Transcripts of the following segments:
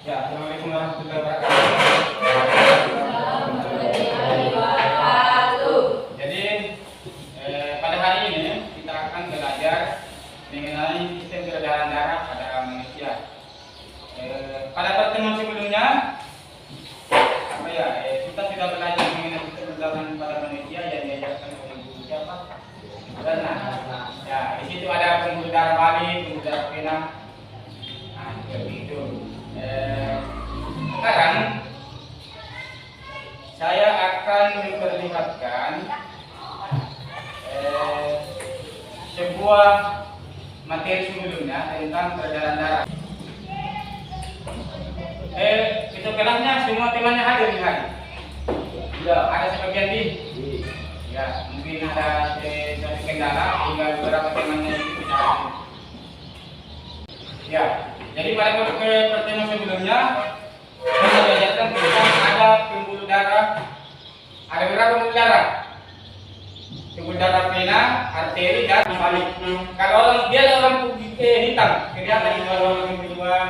Ya, Assalamualaikum warahmatullahi wabarakatuh. Jadi pada hari ini kita akan belajar mengenai sistem peredaran darah pada manusia. Pada pertemuan sebelumnya, kita sudah belajar mengenai sistem peredaran pada manusia yang diajarkan oleh guru siapa? Karena, ya di situ ada pembuluh darah balik, pembuluh darah vena, seperti itu. Sekarang saya akan memperlihatkan sebuah materi sebelumnya tentang peredaran darah. Kelasnya semua temannya hadir di hari. Sudah ada sebagian di. Ya, mungkin ada satu kendala hingga beberapa temannya itu tidak hadir. Ya, jadi pada pertemuan sebelumnya saya diajarkan tentang ada pembuluh darah, ada beberapa pembuluh darah, pembuluh darah vena, arteri dan balik. Kalau dia ada orang hitam, kelihatan di bawah kemudian.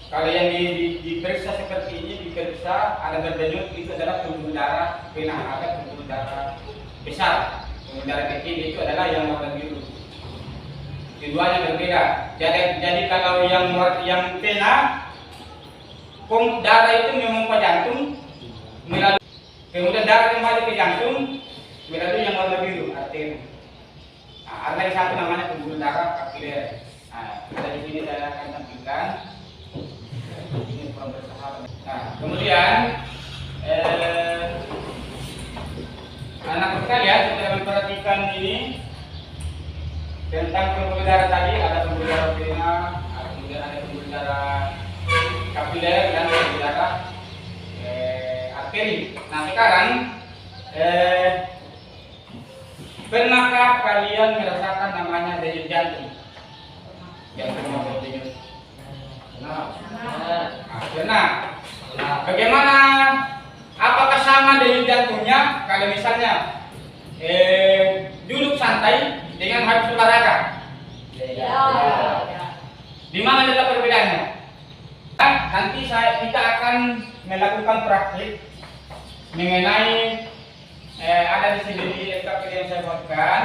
Kalau yang diperiksa seperti ini, diperiksa ada berdenyut, itu adalah pembuluh darah vena, ada pembuluh darah besar. Pembuluh darah kecil itu adalah yang warna biru. Keduanya berbeda. Jadi kalau yang vena, darah itu memompa jantung melalui, kemudian darah kembali ke jantung melalui yang warna biru, arteri. Arteri satu namanya pembuluh darah kapiler. Di sini saya akan tampilkan. Ini kurang bersahabat. Kemudian anak sekalian sudah memperhatikan ini tentang pembuluh darah tadi, ada pembuluh darah vena, kemudian ada pembuluh darah kapiler dan pembuluh darah arteri. Nah sekarang pernahkah kalian merasakan namanya denyut jantung? Pernah. Bagaimana? Apakah sama denyut jantungnya kalau misalnya duduk santai dengan habis olahraga? Di mana letak perbedaannya? Nanti kita akan melakukan praktik mengenai ada di sini di SKP yang saya buatkan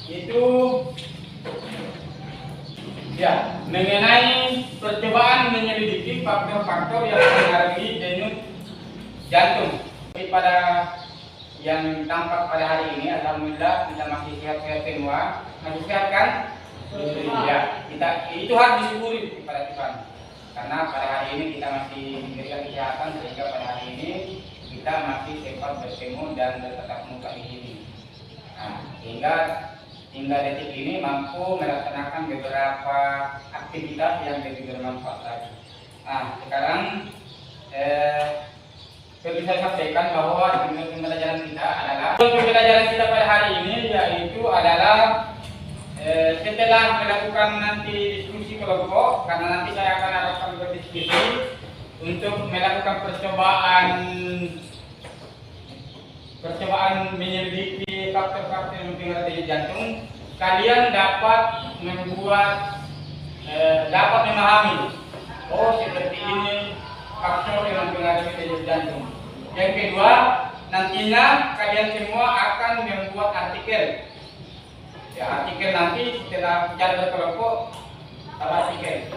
itu ya mengenai percobaan menyelidiki faktor-faktor yang mempengaruhi denyut jantung. Pada yang tampak pada hari ini, alhamdulillah kita masih sehat-sehat semua. Masih sehat kan? Ya, itu harus disyukuri kepada Tuhan. Karena pada hari ini kita masih diberikan kesehatan sehingga pada hari ini kita masih sempat bertemu dan bertatap muka di sini. Hingga detik ini mampu melaksanakan beberapa aktivitas yang lebih bermanfaat lagi. Sekarang seperti saya sampaikan bahwa pembelajaran kita pada hari ini yaitu adalah setelah melakukan nanti diskusi kelompok, karena nanti saya akan arahkan berdiskusi untuk melakukan percobaan menyelidiki faktor-faktor yang mempengaruhi jantung. Kalian dapat memahami, seperti ini faktor yang mempengaruhi denyut jantung. Yang kedua, nantinya kalian semua akan membuat artikel. Ya, artikel nanti setelah bicara berkelompok, artikel.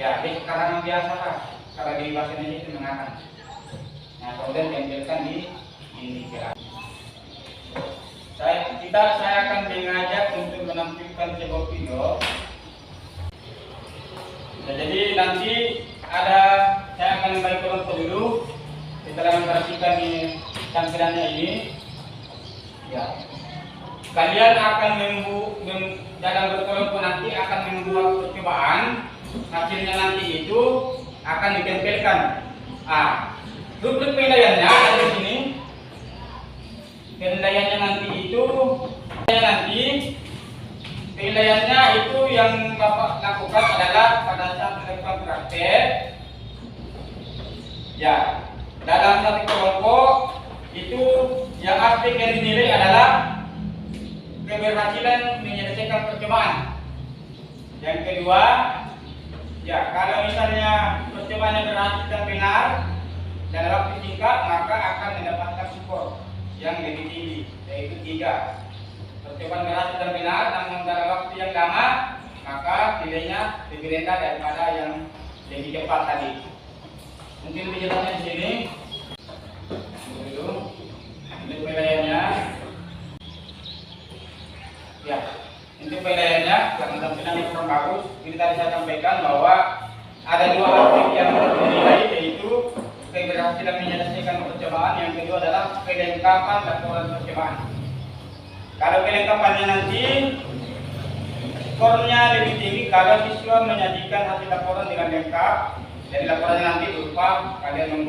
Ya, sekarang biasa lah. Kalau di bahasa Indonesia itu mengarang. Kemudian diambilkan di kelas. Saya akan mengajak untuk menampilkan sebuah video. Jadi nanti saya akan membagi kelompok dulu. Setelah memperhatikan tampilannya ini, ya, kalian akan dalam berkelompok nanti akan membuat percobaan. Hasilnya nanti itu akan ditempelkan. Rubrik penilaiannya ada di sini. Penilaiannya itu yang Bapak lakukan adalah pada saat melakukan praktek. Ya, dalam satu kelompok itu yang aspek yang dinilai adalah keberhasilan menyelesaikan percobaan. Yang kedua, Ya, kalau misalnya percobaannya berhasil dan benar dalam waktu singkat, maka akan mendapatkan skor yang lebih tinggi, yaitu 3. Percobaan berhasil dan benar namun dalam waktu yang lama, maka nilainya lebih rendah daripada yang lebih cepat tadi. Mungkin lebih jelasnya di sini. Dulu, ini penilaiannya. Ya, ini penilaiannya karena tampilannya kurang bagus. Ini tadi saya sampaikan bahwa ada 2 aspek yang dinilai, yaitu keberhasilan menyelesaikan percobaan. Yang kedua adalah kelengkapan laporan percobaan. Kalau kelengkapannya nanti skornya lebih tinggi kalau siswa menyajikan hasil laporan dengan lengkap. Jadi laporannya nanti berupa kalian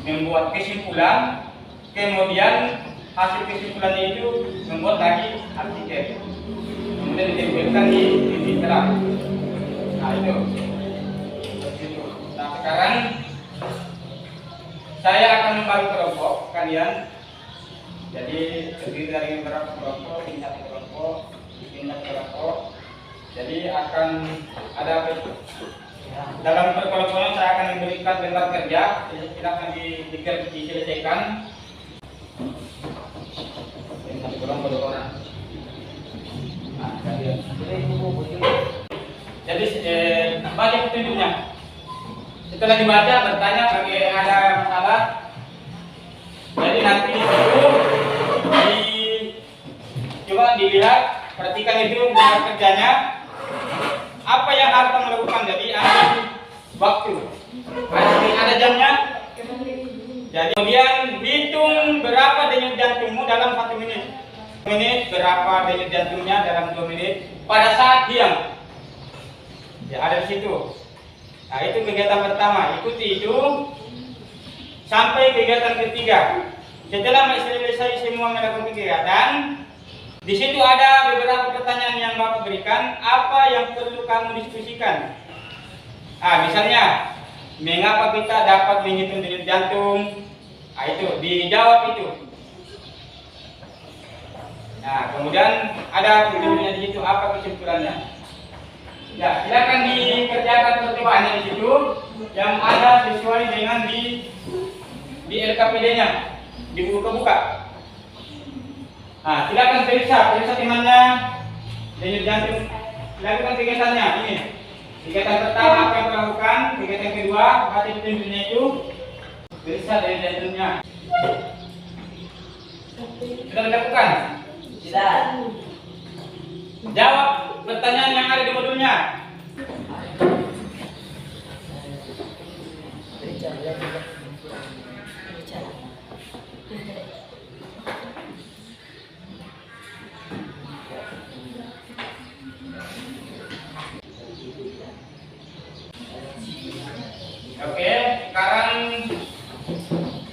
membuat kesimpulan, kemudian hasil kesimpulannya itu membuat lagi artikel, kemudian ditempelkan di titik terang. Nah itu. Nah sekarang saya akan membagi kelompok kalian. Jadi terdiri dari beberapa kelompok, ini 1 kelompok, ini 1 kelompok. Jadi akan ada dalam perkelompoknya saya akan memberikan lembar kerja. Silakan diselesaikan. Ini 1 kelompok 2 orang. Nah, jadi baca petunjuknya. Setelah dibaca bertanya bagi ada masalah. Jadi nanti itu coba dilihat, perhatikan itu lembar kerjanya. Apa yang harus kamu lakukan? Jadi ambil waktu. Ada jamnya. Jadi kemudian hitung berapa denyut jantungmu dalam 1 menit. Berapa denyut jantungnya dalam 2 menit pada saat diam. Ya, ada di situ. Nah, itu kegiatan pertama. Ikuti itu sampai kegiatan ketiga. Setelah selesai semua melakukan kegiatan, di situ ada beberapa pertanyaan yang Bapak berikan. Apa yang perlu kamu diskusikan? Misalnya, mengapa kita dapat menghitung denyut jantung? Nah, itu dijawab itu. Nah, kemudian ada petunjuknya di situ. Apa kesimpulannya? Ya, silakan dikerjakan percobaannya di situ yang ada sesuai dengan di LKPD-nya, dibuka-buka. Nah, silakan periksa temannya denyut jantung. Lakukan kegiatannya ini. Kegiatan pertama apa yang melakukan, kegiatan kedua baca petunjuknya itu, periksa denyut jantungnya. Sudah dilakukan? Tidak. Jawab pertanyaan yang ada di modulnya. Oke, sekarang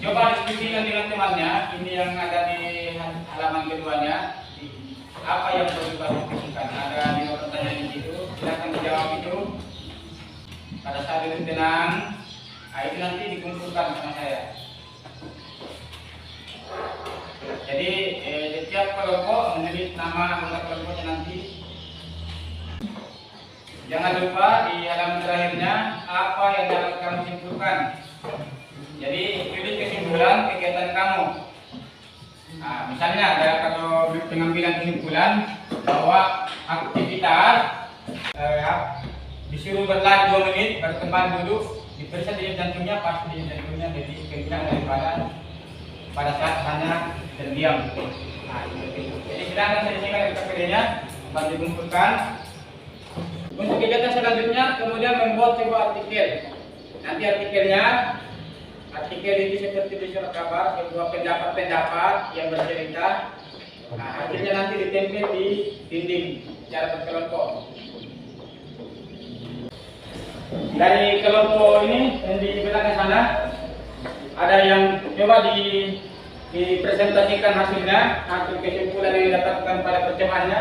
coba diskusikan dengan temannya. Ini yang ada di halaman keduanya. Apa yang perlu kamu pikirkan? Ada 5 pertanyaan di situ. Silakan dijawab itu. Pada saat itu tenang. Nah, itu nanti dikumpulkan sama saya. Jadi setiap kelompok menulis nama anggota kelompoknya nanti. Jangan lupa di halaman terakhirnya apa yang dapat kamu simpulkan. Jadi tulis kesimpulan kegiatan kamu. Nah, misalnya ada kalau pengambilan kesimpulan bahwa aktivitas disuruh berlari 2 menit, berkembang duduk, diperiksa denyut jantungnya, pasti denyut jantungnya lebih kencang daripada pada saat hanya terdiam. Nah, jadi silakan selesaikan LKPD-nya, bantu kumpulkan. Untuk kegiatan selanjutnya, kemudian membuat sebuah artikel. Nanti artikel itu seperti di surat kabar, sebuah pendapat-pendapat yang bercerita. Nah, hasilnya nanti ditempel di dinding secara berkelompok. Dari kelompok ini yang di belakang sana ada yang coba dipresentasikan hasilnya, hasil kesimpulan yang didapatkan pada percobaannya.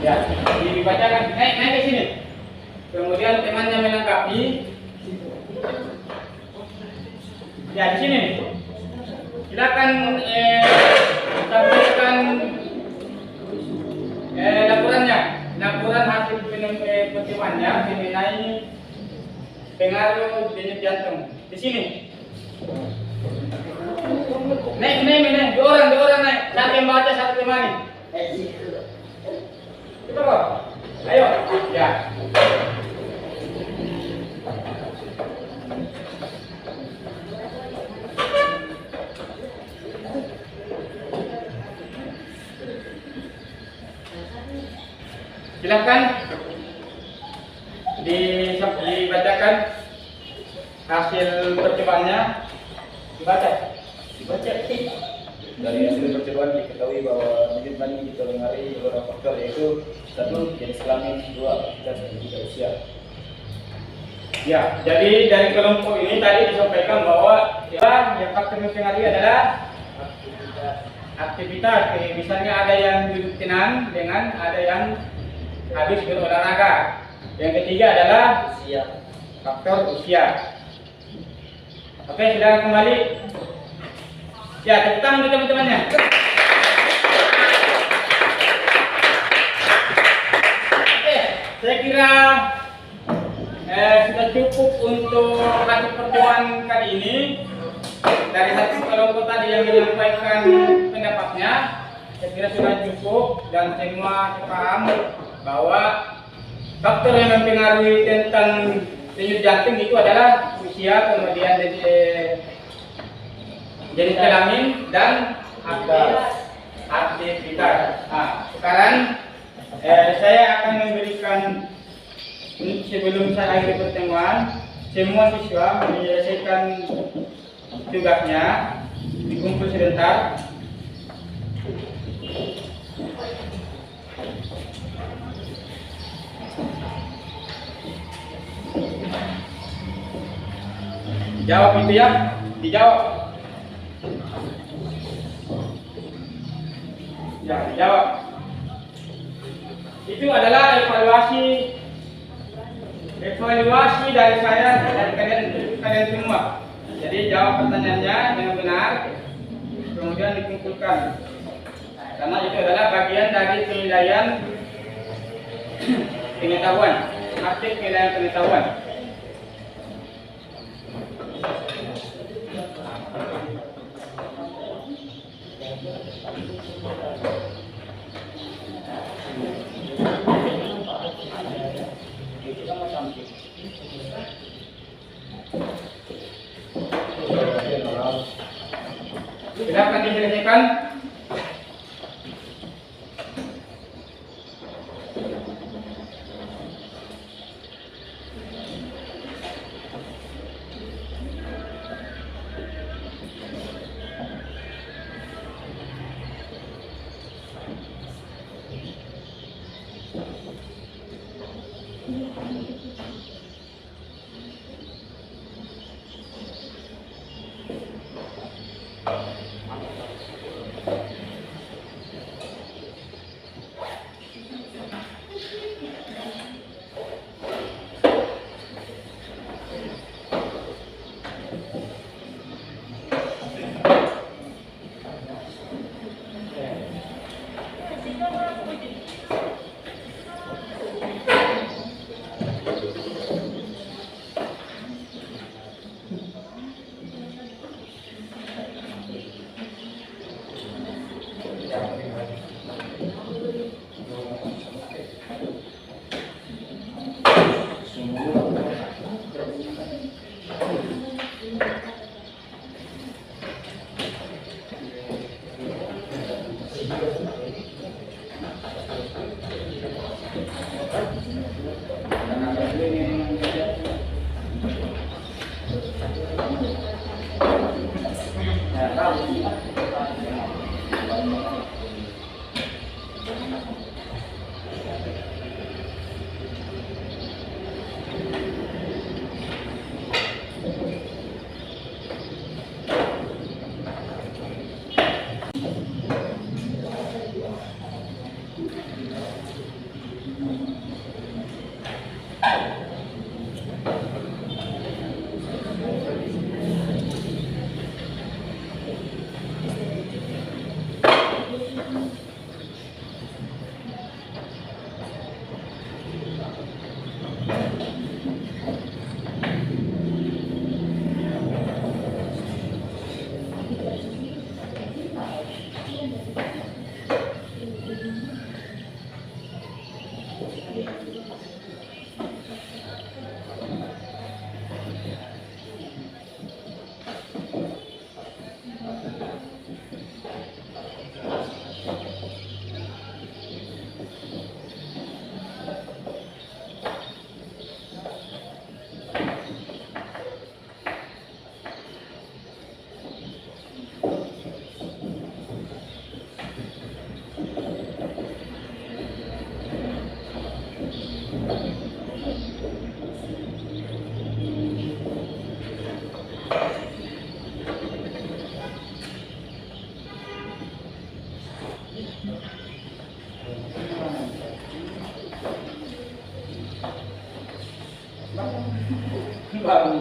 Ya, dibacakan, naik ke sini. Kemudian temannya melengkapi. Ya, di sini. Silakan sampaikan laporan hasil pertemuannya mengenai pengaruh denyut jantung. Di sini. Naik. Dua orang naik. Satu yang baca, satu yang mani. Kita kok. Ayo. Ya. Silakan dibacakan hasil percobaannya. Dibaca. Dari hasil percobaan diketahui bahwa denyut mani dipengaruhi beberapa faktor, yaitu 1. Jenis kelamin, 2. Aktivitas, dan 3. usia. Ya, jadi dari kelompok ini tadi disampaikan bahwa yang faktor mempengaruhi adalah aktivitas. Misalnya ada yang duduk tenang dengan ada yang habis berolahraga. Yang ketiga adalah faktor usia. Oke, sudah kembali. Ya, tepuk tangan untuk teman-temannya. Oke, saya kira sudah cukup untuk hasil pertemuan kali ini. Dari satu kelompok tadi yang menyampaikan pendapatnya, saya kira sudah cukup dan semua paham bahwa faktor yang mempengaruhi tentang denyut jantung itu adalah usia, kemudian jenis kelamin dan aktivitas. Nah, sekarang saya akan memberikan, sebelum saya akhiri pertemuan, semua siswa menyelesaikan tugasnya, dikumpul sebentar. Jawab itu ya, dijawab. Ya, dijawab. Itu adalah evaluasi dari saya dan kalian semua. Jadi jawab pertanyaannya dengan benar, kemudian dikumpulkan. Karena itu adalah bagian dari penilaian pengetahuan, aktif penilaian pengetahuan. Silakan diselesaikan. Bang.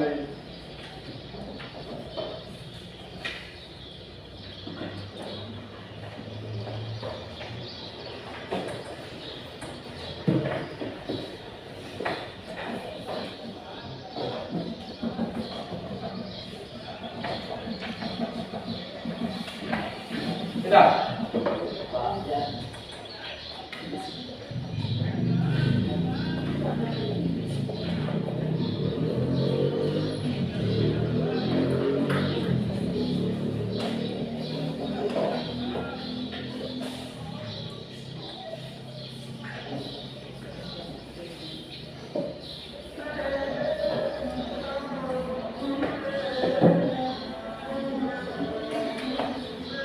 Sudah.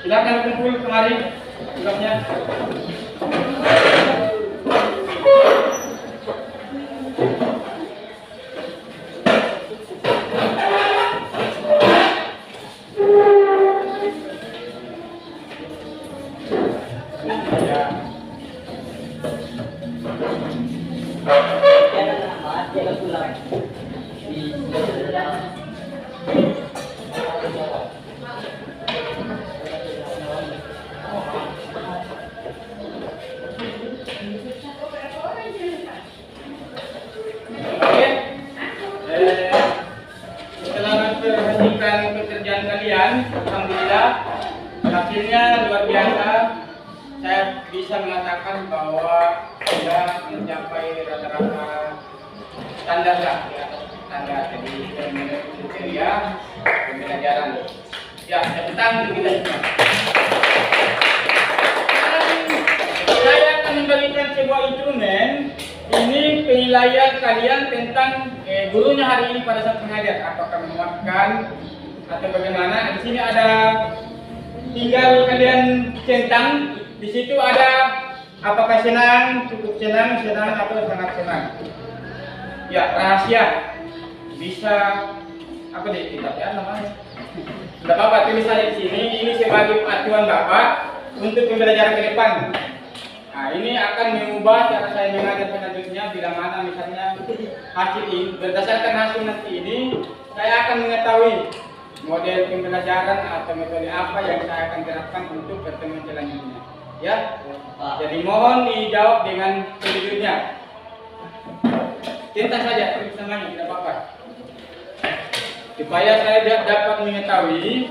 Silakan kumpul kemari tugasnya. Setelah memperhatikan pekerjaan kalian, alhamdulillah hasilnya luar biasa. Saya bisa mengatakan bahwa sudah mencapai rata-rata standar lah, ya, standar. Jadi sudah memenuhi kriteria pembelajaran. Ya, tentang kita semua. Saya akan memberikan sebuah instrumen. Ini penilaian kalian tentang gurunya hari ini pada saat mengajar, apakah memuaskan atau bagaimana. Di sini ada, tinggal kalian centang. Di situ ada apakah senang, cukup senang, senang atau sangat senang. Ya, rahasia bisa apa deh kita ya namanya. Tidak apa-apa, tulis saja di sini. Ini sebagai acuan Bapak untuk pembelajaran ke depan. Nah, ini akan mengubah cara saya mengajar selanjutnya. Bila mana misalnya hasil ini, berdasarkan hasil nanti ini, saya akan mengetahui model pembelajaran atau metode apa yang saya akan terapkan untuk pertemuan selanjutnya. Ya, jadi mohon dijawab dengan sejujurnya. Cinta saja, tulis namanya, tidak apa-apa. Supaya saya dapat mengetahui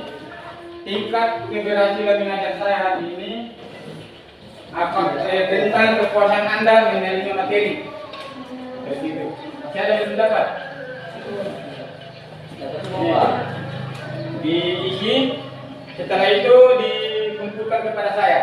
tingkat keberhasilan mengajar saya hari ini. Apa tentang kepuasan Anda menerima materi. Begitu. Masih ada yang belum dapat? Diisi. Setelah itu dikumpulkan kepada saya.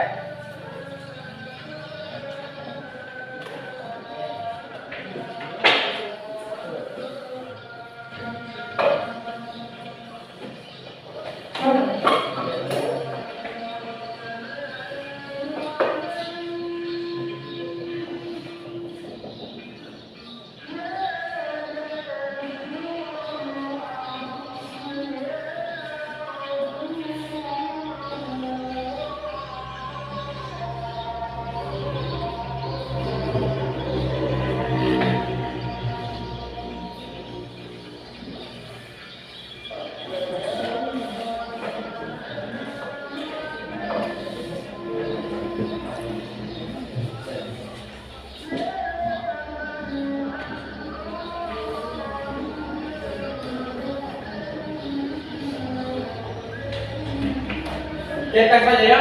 Cetak saja ya.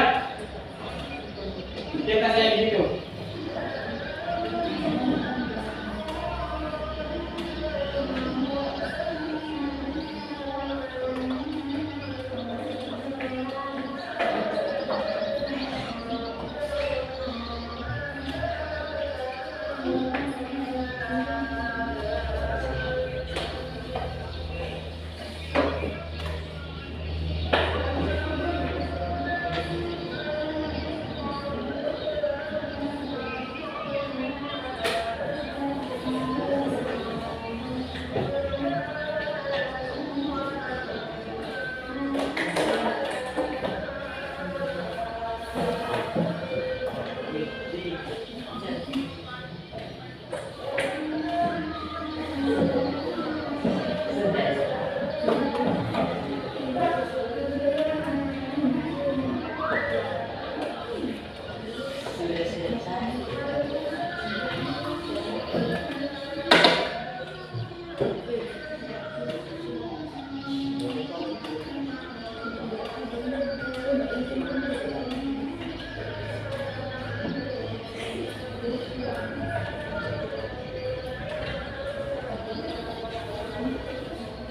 Cetak saja di situ.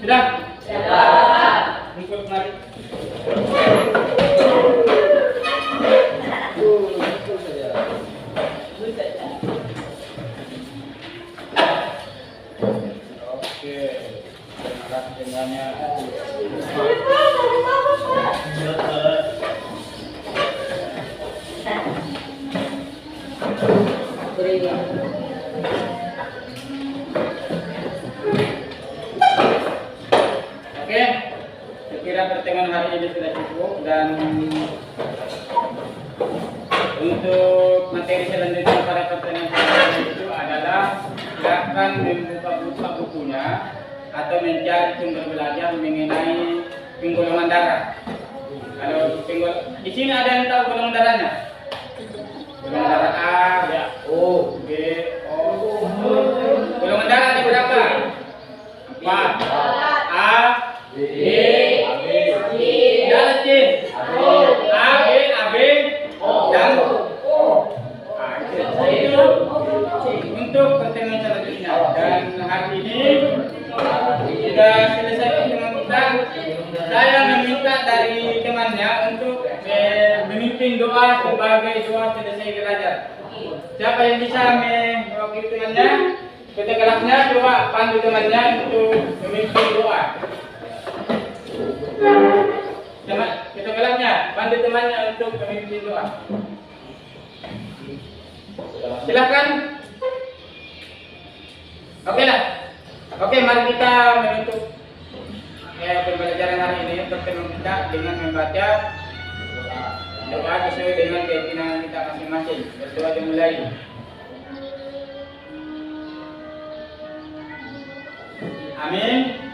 Sudah? Ikut mari. Oke, terima dengannya. Oke, saya kira pertemuan hari ini sudah cukup dan untuk materi selanjutnya pada pertemuan hari itu adalah silakan membuka bukunya atau mencari sumber belajar mengenai penggolongan darah. Kalau di sini ada yang tahu golongan darahnya? Golongan darah A, O, B, O. Golongan darah ada berapa? 4. A, B, darah C. A, B, dan O. Itu untuk pertemuan selanjutnya. Dan hari ini sudah selesai pertemuan kita. Saya meminta dari temannya untuk memimpin doa sebagai doa selesai belajar. Siapa yang bisa mewakili temannya? Kita kelasnya coba pandu temannya untuk memimpin doa. Kita kelasnya pandu temannya untuk memimpin doa. Silakan. Oke lah. Oke, mari kita menutup pembelajaran hari ini pertemuan kita dengan membaca doa sesuai dengan keyakinan kita masing-masing. Berdoa dimulai. Amin.